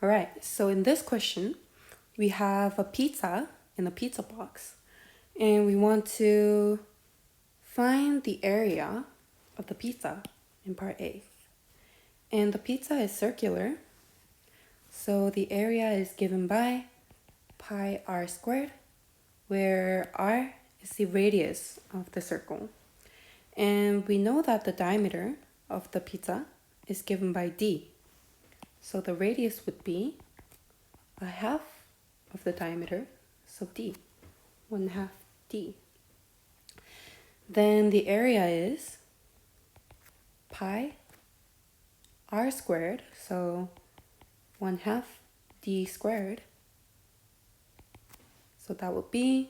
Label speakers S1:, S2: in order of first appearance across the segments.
S1: All right, so in this question, we have a pizza in a pizza box, and we want to find the area of the pizza in part A. And the pizza is circular, so the area is given by pi r squared, where r is the radius of the circle. And we know that the diameter of the pizza is given by d. So the radius would be a half of the diameter, so d, 1/2 d. Then the area is pi r squared, so 1/2 d squared. So that would be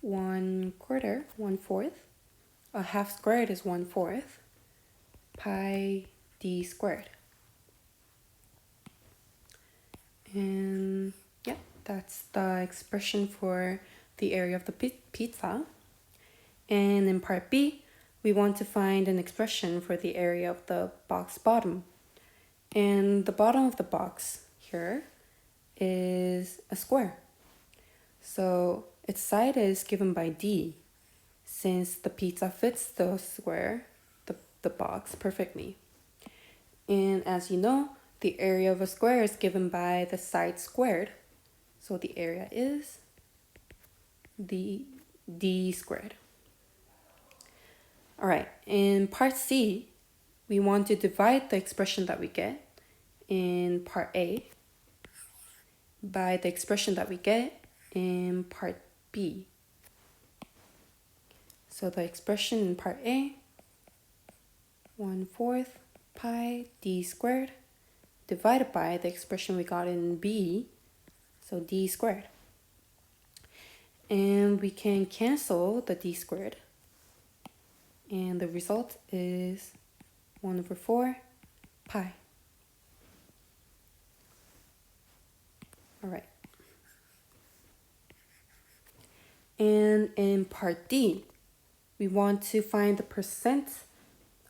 S1: 1/4, 1/4. A half squared is 1/4 pi d squared. And yeah, that's the expression for the area of the pizza. And in part B, we want to find an expression for the area of the box bottom. And the bottom of the box here is a square. So its side is given by d, since the pizza fits the square, the box, perfectly. And as you know, the area of a square is given by the side squared. So the area is the d squared. All right, in part C, we want to divide the expression that we get in part A by the expression that we get in part B. So the expression in part A, 1/4 pi d squared, divided by the expression we got in B, so d squared. And we can cancel the d squared. And the result is 1/4 pi. All right. And in part D, we want to find the percent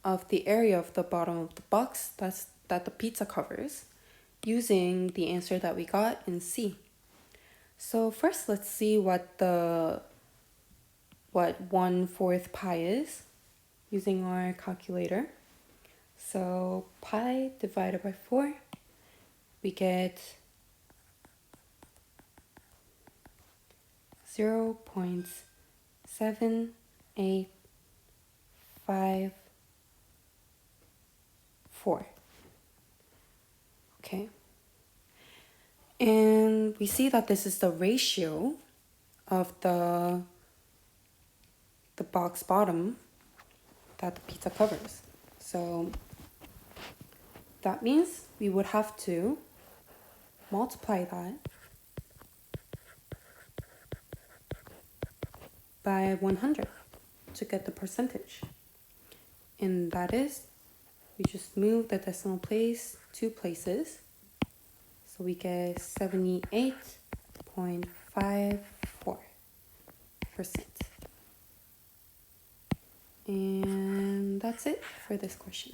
S1: of the area of the bottom of the box that the pizza covers, using the answer that we got in C. So first, let's see what 1/4 pi is using our calculator. So pi divided by 4, we get 0.7854. Okay. And we see that this is the ratio of the box bottom that the pizza covers. So that means we would have to multiply that by 100 to get the percentage. And that is, we just move the decimal place 2 places. So we get 78.54%. And that's it for this question.